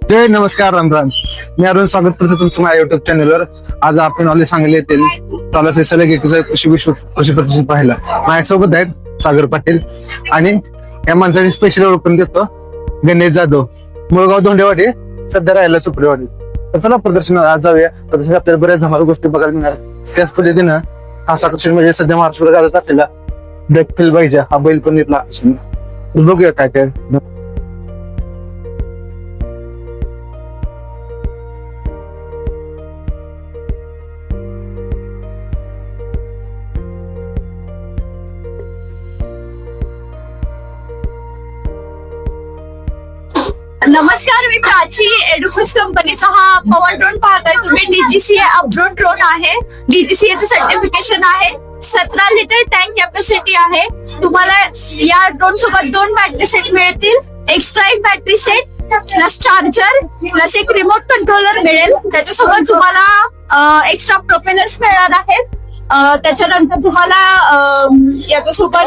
जय नमस्कार राम राम. मी अरुण स्वागत करतो तुमचं माझ्या युट्यूब चॅनलवर. आज आपण नॉलेज सांगले येतील चालत सलग एक कृषी प्रदर्शन पाहिला. माझ्यासोबत आहेत सागर पाटील आणि या माणसाची स्पेशल ओळख करून देतो गणेश जाधव, मुळगाव धोंडेवाडी, सध्या राहायला चुपरेवाडी. तर चला प्रदर्शन आज जाऊया. प्रदर्शन आपल्याला बऱ्याच धमाल गोष्टी बघायला मिळणार. त्याच पद्धतीनं हा साखर म्हणजे सध्या महाराष्ट्र गाजत असलेला ब्रेकफिल पाहिजे हा बैल पण घेतला. बघूया काय काय. नमस्कार, मी प्राची. एडुफिस कंपनीचा हा पवन ड्रोन पाहताय तुम्ही. डीजीसीए अप्रूव्ड ड्रोन आहे. डीजीसीए चे सर्टिफिकेशन आहे. 17 लिटर टँक कॅपॅसिटी आहे. तुम्हाला या ड्रोन सोबत 2 बॅटरी सेट मिळतील. एक्स्ट्रा एक battery set plus charger plus एक रिमोट कंट्रोलर मिळेल. त्याच्यासोबत तुम्हाला एक्स्ट्रा प्रोपेलर्स मिळणार आहेत. त्याच्यानंतर तुम्हाला याच्यासोबत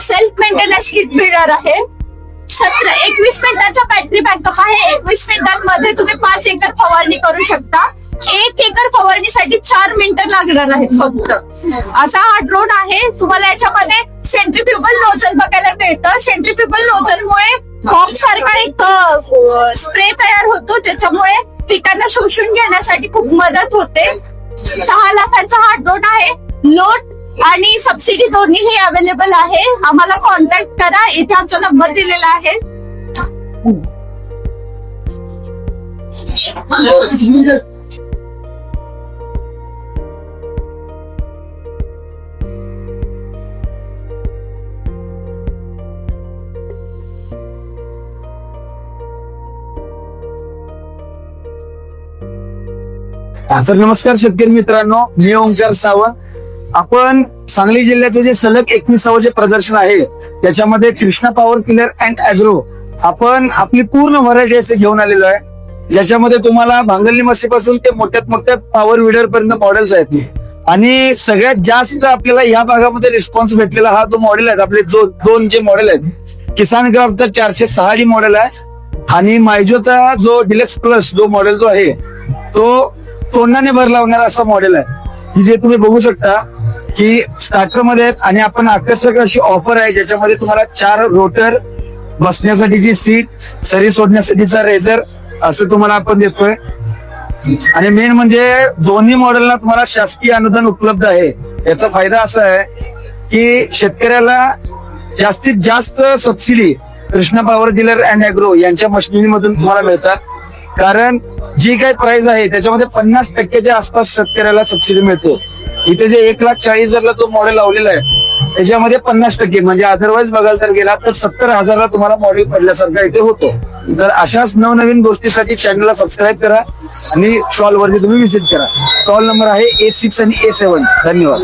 सेल्फ मेंटेनन्स किट मिळणार आहे. 21 मिनिटांचा बॅटरी बॅकअप आहे. 21 मिनिटांमध्ये तुम्ही 5 एकर फवारणी करू शकता. 1 एकर फवारणीसाठी 4 मिनिटं लागणार आहेत फक्त. असा हा ड्रोन आहे. तुम्हाला याच्यामध्ये सेंट्रीफ्युगल नोझल बघायला मिळतं. सेंट्रीफ्युगल नोझलमुळे फॉग सारखा एक स्प्रे तयार होतो, ज्याच्यामुळे पिकांना शोषून घेण्यासाठी खूप मदत होते. 6 लाखांचा हा ड्रोन आहे. लोड आणि सबसिडी दोन्हीही अवेलेबल आहे. आम्हाला कॉन्टॅक्ट करा. इथे आमचा नंबर दिलेला आहे. सर नमस्कार शेतकरी मित्रांनो, मी ओंकार सावंत. आपण सांगली जिल्ह्याचं जे सलग 21वे जे प्रदर्शन आहे त्याच्यामध्ये Krishna power killer and agro आपण आपली पूर्ण व्हरायटी असे घेऊन आलेलो आहे, ज्याच्यामध्ये तुम्हाला भांगरली म्हशीपासून ते मोठ्यात मोठ्या पॉवर विडर पर्यंत मॉडेल्स आहेत. आणि सगळ्यात जास्त आपल्याला या भागामध्ये रिस्पॉन्स भेटलेला हा जो मॉडेल आहे, आपले जो 2 जे मॉडेल आहेत, किसान क्राफ्टचा 406D मॉडेल आहे आणि मायजोचा जो डिलक्स प्लस जो मॉडेल जो आहे तो तोंडाने भर लावणारा असा मॉडेल आहे, जे तुम्ही बघू शकता की स्टार्टर मध्ये आहेत. आणि आपण आकर्षक अशी ऑफर आहे, ज्याच्यामध्ये तुम्हाला 4 रोटर, बसण्यासाठीची सीट, सरी सोडण्यासाठीचा रेझर असं तुम्हाला आपण देतोय. आणि मेन म्हणजे दोन्ही मॉडेलला तुम्हाला शासकीय अनुदान उपलब्ध आहे. याचा फायदा असा आहे की शेतकऱ्याला जास्तीत जास्त subsidy Krishna power dealer and agro यांच्या मशिनरीमधून तुम्हाला मिळतात. कारण जी काही प्राइस आहे त्याच्यामध्ये 50% आसपास शेतकऱ्याला सबसिडी मिळते. इथे जे 1,40,000 तो मॉडेल लावलेला आहे त्याच्यामध्ये 50% म्हणजे अदरवाईज बघायला जर गेला तर 70,000 तुम्हाला मॉडेल पडल्यासारखा इथे होतो. तर अशाच नवनवीन गोष्टीसाठी चॅनलला सबस्क्राईब करा आणि स्टॉल वरती तुम्ही व्हिजिट करा. स्टॉल नंबर आहे A6 आणि A7. धन्यवाद.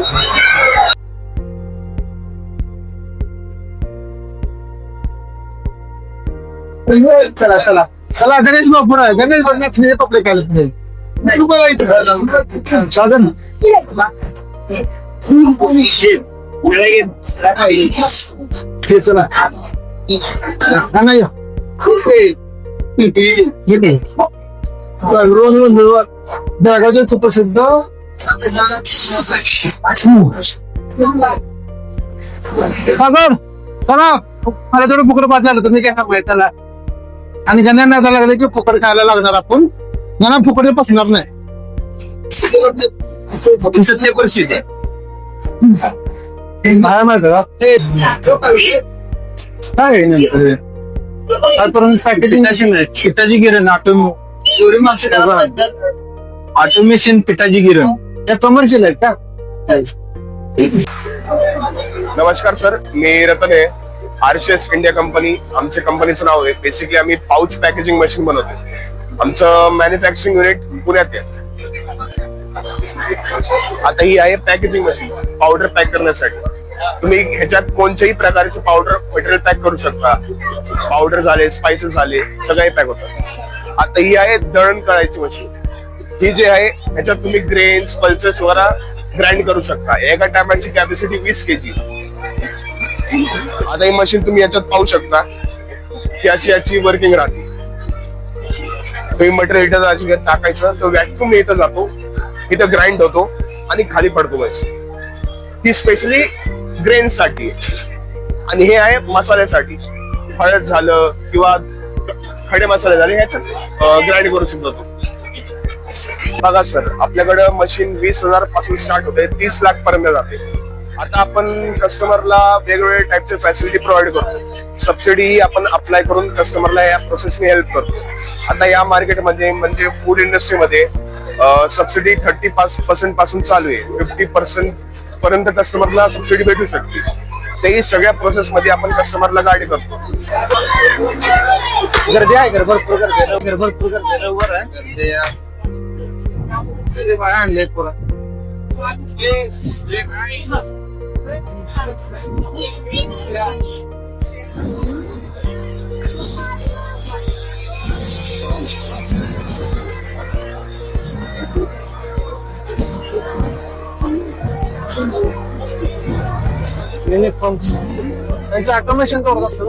चला चला चला गणेश बाबू आहे. गणेश बाबू पब्लिक काय साधन चला नाही रोज रोज मिळवा जगाचे सुप्रसिद्ध सागर चला. मला थोडं फुकट पाच तुम्ही काय माहित त्याला. आणि गण्यांना आता लागले की फुकट खायला लागणार. आपण गणा फुकट पसणार नाही. सत्य परिस्थिती पॅकेजिंग अशी नाही. पिठाची गिरण ऑटोमेशन पिठाची गिरण त्या कमर्शियल आहेत का? नमस्कार सर, मी रतन आहे. RCS इंडिया कंपनी आमच्या कंपनीचं नाव आहे. बेसिकली आम्ही पाऊच पॅकेजिंग मशीन बनवतो. आमचं मॅन्युफॅक्चरिंग युनिट पुण्यात आहे. आता ही आहे पॅकेजिंग मशीन पावडर पॅक करण्यासाठी. तुम्ही ह्याच्यात कोणत्याही प्रकारचे पावडर मटेरियल पॅक करू शकता. पावडर झाले, स्पायसेस झाले, सगळे पॅक होतात. आता ही आहे दळण करायची मशीन. ही जी आहे ह्याच्यात तुम्ही ग्रेन्स, पल्सेस वगैरे ग्राइंड करू शकता. एका टायमाची कॅपॅसिटी 20 kg. आता ही मशीन तुम्ही याच्यात पाहू शकता की अशी याची वर्किंग राहते. तुम्ही मटेरियल इथं टाकायचं, तो व्हॅक्युम इथं जातो, इथं ग्राइंड होतो आणि खाली पडतो मशीन. ही स्पेशली ग्रेन साठी आणि हे आहे मसाल्यासाठी. हळद झालं किंवा खडे मसाले झाले ह्याच्यात ग्राइंड करू शकतो तो. बघा सर, आपल्याकडं मशीन 20,000 पासून स्टार्ट होते, 30 लाख पर्यंत जाते. आता आपण कस्टमरला वेगवेगळे टाइपचे फॅसिलिटी प्रोव्हाइड करतो. सबसिडी आपण अप्लाय करून कस्टमरला या प्रोसेसने हेल्प करतो. आता या मार्केटमध्ये म्हणजे फूड इंडस्ट्रीमध्ये सबसिडी 30% पासून चालू आहे, 50% पर्यंत कस्टमरला सबसिडी भेटू शकते. तेही सगळ्या प्रोसेस मध्ये आपण कस्टमरला गाईड करतो. गर्दी आहे, भरपूर गर्दी आहे, भरपूर गर्दी आहे, लवकर आहे गर्दी आहे. आणले पुरा त्यांचं ऑटोमेशन करत असतं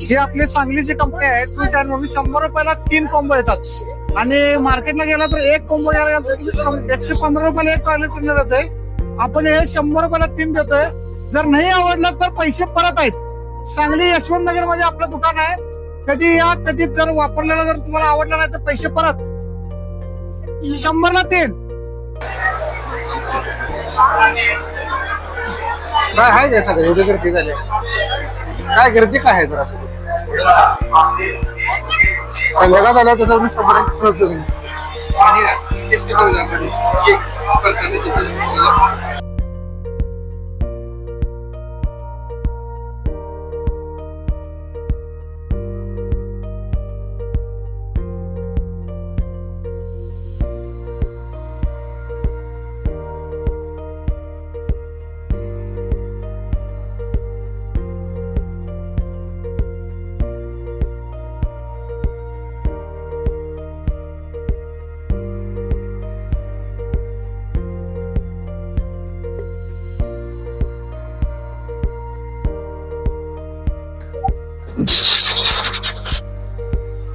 ही आपली सांगलीची कंपनी आहे. 100 रुपयाला 3 कॉम्बो येतात आणि मार्केटला गेला तर 1 कॉम्बो घ्यायला गेला तर 115 रुपयाला 1 टॉयलेट क्लीनर येतंय. आपण हे 100 रुपयाला 3 देतोय. जर नाही आवडलं तर पैसे परत आहेत. सांगली यशवंत नगर मध्ये आपलं दुकान आहे. कधी या, कधी जर वापरलेला जर तुम्हाला आवडला नाही तर पैसे परत. 100 ला 3. काय आहे जसं एवढी गर्दी झाली, काय गर्दी काय आहे जरा संध्याकाळ झाला तसं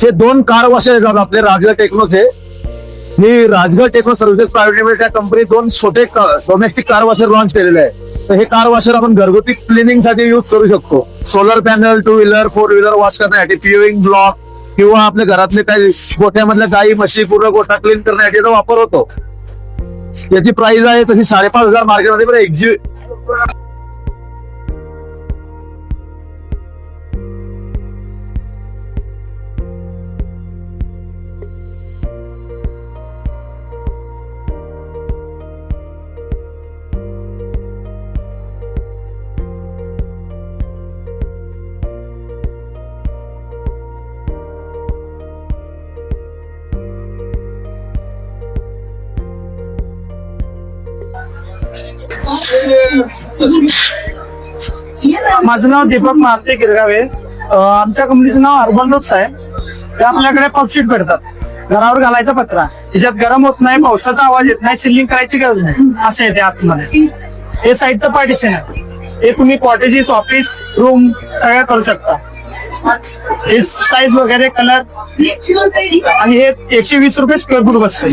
हे 2 कार वॉशर येतात आपले राजगड टेक्नोचे. ही Rajgad Techno Services Private Limited या कंपनी 2 छोटे डोमेस्टिक कार वॉशर लॉन्च केलेले आहे. तर हे कार वॉशर आपण घरगुती क्लिनिंग साठी युज करू शकतो. Solar panel, 2 wheeler 4 wheeler wash करण्यासाठी, पिविंग ब्लॉक किंवा आपल्या घरातले काही गोठ्यामधल्या गाई म्हशी पूर्ण गोठा क्लीन करण्यासाठी याचा वापर होतो. याची प्राइस आहे तशी 5,500 मार्केटमध्ये, पण माझं नाव दीपक मारुती गिरगावे. आमच्या कंपनीचं नाव अर्बन रूट्स आहे. ते आपल्याकडे पॉपशीट भेटतात, घरावर घालायचा पत्रा. याच्यात गरम होत नाही, पावसाचा आवाज येत नाही, सिलिंग करायची गरज नाही, असं येते आतमध्ये. हे साईडचं पार्टिशन आहे. हे तुम्ही कॉटेजेस, ऑफिस, रूम सगळ्या करू शकता. हे साईज वगैरे, कलर, आणि हे 120 रुपये स्क्वेअर फूट बसतं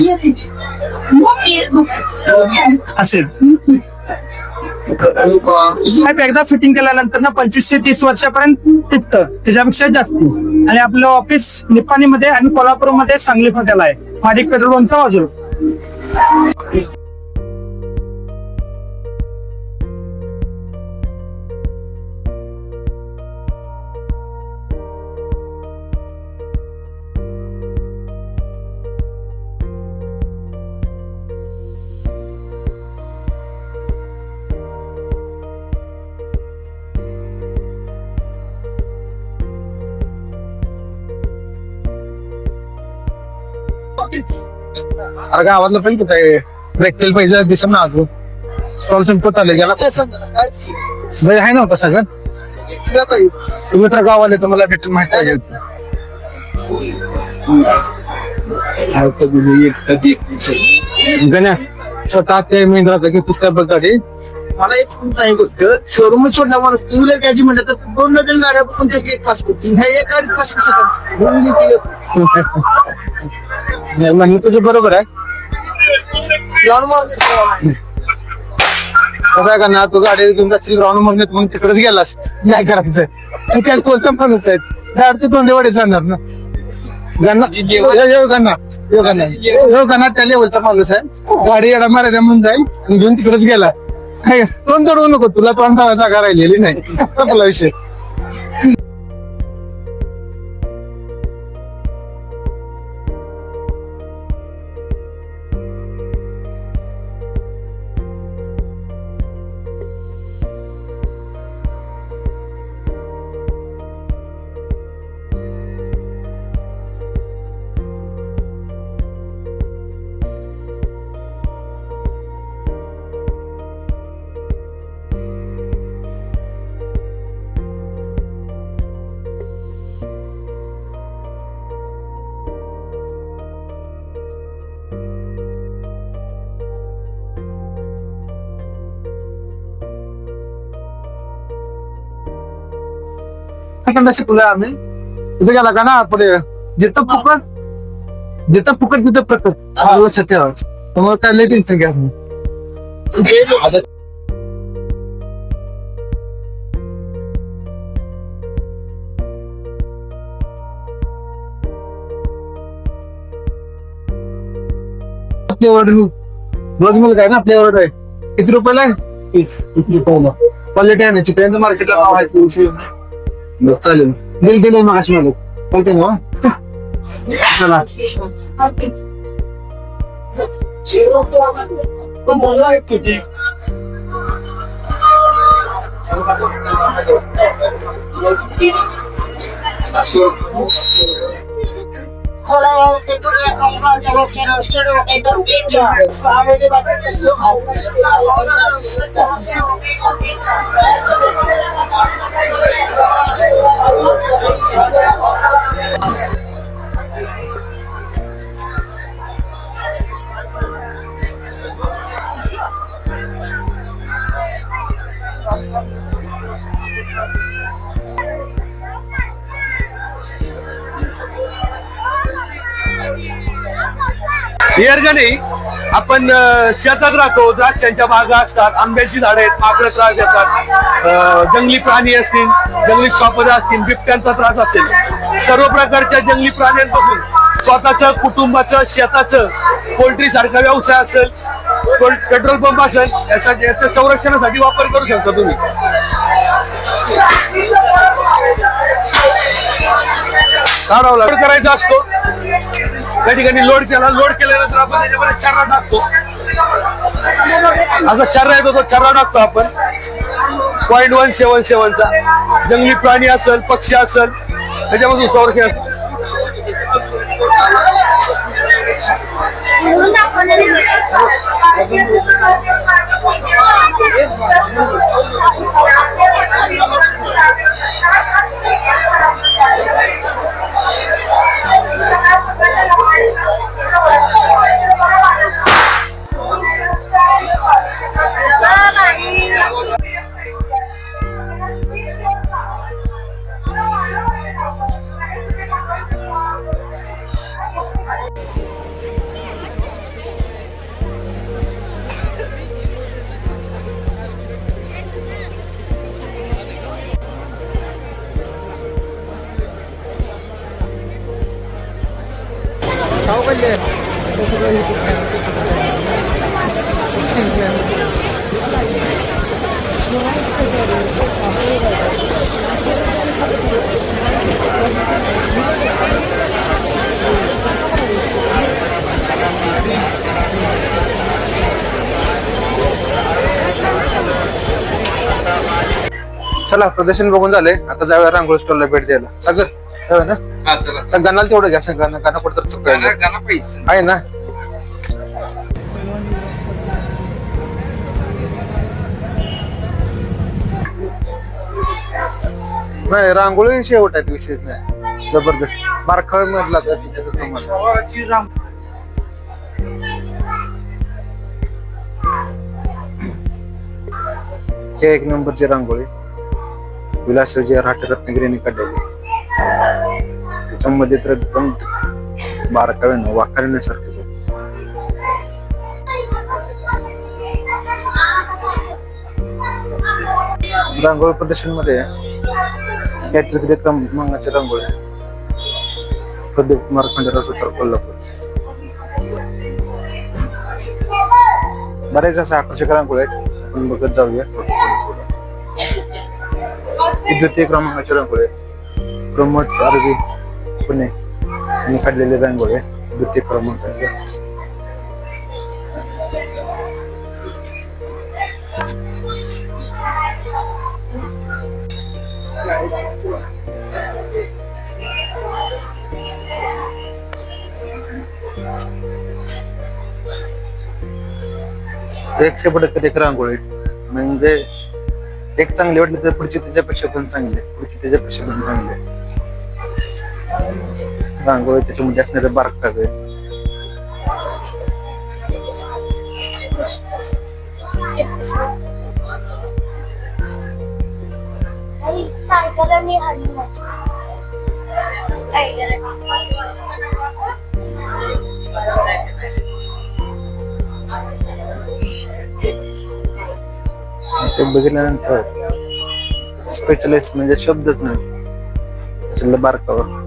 असेल. एकदा फिटिंग केल्यानंतर ना 25 ते 30 वर्षापर्यंत टिकतं, त्याच्यापेक्षा जास्त. आणि आपलं ऑफिस निपाणीमध्ये आणि कोल्हापूरमध्ये सांगली फाट्याला आहे. माझी पेट्रोल पंपच्या बाजूला. अरे गावातलं पण कुठे ब्रेकटेल पाहिजे दिसत ना अजून. स्टॉल संपत आले गेला आहे ना सगळं. तुम्ही तर गावाले, तुम्हाला डिटेल माहिती आहे. गण्या स्वतः ते महिंद्राचं की पुस्तक बघ गाडी मला एक तुमचा एक गोष्ट शोरूम सोडला माणूस टू व्हीलर घ्यायची म्हणलं तर 2 डझन गाड्या बघून त्याची एक पास करतो ह्या एक गाडी पास कसं म्हणणं तुझं बरोबर आहे. कसं आहे का ना, तू गाडी घेऊन जाशील राऊंड म्हणत मग तिकडेच गेलास, नाही करायचं. त्यात कोणतं माणूस आहेत ते तोंडेवाडी जाणार ना, गणना त्या लेवलचा माणूस आहे. गाडी येडा मारायचा म्हणून जाईल आणि घेऊन तिकडेच गेला. तोंड चढवू नको, तुला तोंड जागा राहिलेली नाही आपला विषय. शिकलोय आम्ही. तिथे गेला का ना पुढे जिथं फुकट तिथं प्रकट लक्षात ठेवायचं. त्यामुळे काय लई टेन्शन घ्या. आपली ऑर्डर रोज मुलगा आहे ना, आपली ऑर्डर आहे. किती रुपयाला आहे? 30 रुपयाला. क्वालिटी आणायची, त्यांचं मार्केटला भाव आहे. चालेल, बिल दिले मग अशी मला कळते ना. चला हिअरगणी आपण शेतात राहतो, द्राक्षांच्या बागा असतात, आंब्याची झाडं आहेत, माकडं त्रास देतात, जंगली प्राणी असतील, जंगली सापळा असतील, बिबट्यांचा त्रास असेल, सर्व प्रकारच्या जंगली प्राण्यांपासून स्वतःचं, कुटुंबाचं, शेताचं, पोल्ट्री सारखा व्यवसाय असेल, पेट्रोल पंप असेल, याच्या संरक्षणासाठी वापर करू शकता तुम्ही. काढावं करायचा असतो. त्या ठिकाणी लोड केल्यानंतर आपण त्याच्यामध्ये चर्रा टाकतो. असा चर्रा येतो, तो चर्रा टाकतो आपण 0.177 चा. जंगली प्राणी असेल, पक्षी असेल, त्याच्यामधून संरक्षण असतं. चला, प्रदर्शन बघून झाले. आता जाऊया रांगोळी स्टॉलला भेट द्यायला. सागर जाऊया ना. गाणाला तेवढं घ्या. गाणं कुठं तर चुकायचं आहे ना. नाही, रांगोळी शेवट आहे, विशेष नाही. जबरदस्त बारखाव मधला हे एक नंबरची रांगोळी विलासरावजी राठे रत्नागिरीने काढलेली. त्याच्यामध्ये तर एकदम बारकाव्यानं वाखारण्यासारखे रांगोळी प्रदर्शन मध्ये तृतीय क्रमांकाची रांगोळी प्रदीप कुमार खंडेराव सुतार कोल्हापूर. बरेच असे आकर्षक रांगोळी आहेत, आपण बघत जाऊया. ही द्वितीय क्रमांकाची रांगोळी प्रमोद आरवी पुणे यांनी काढलेली रांगोळी द्वितीय क्रमांकाची. एकशे पडकर एक रांगोळी म्हणजे एक चांगली वाटली तर पुढची त्याच्यापेक्षा पण चांगली, पुढची त्याच्यापेक्षा पण चांगली रांगोळी. त्याच्यामध्ये असणारे बारकावे ते बघितल्यानंतर स्पेशलिस्ट म्हणजे शब्दच नाही त्याच्यातलं बारकावं.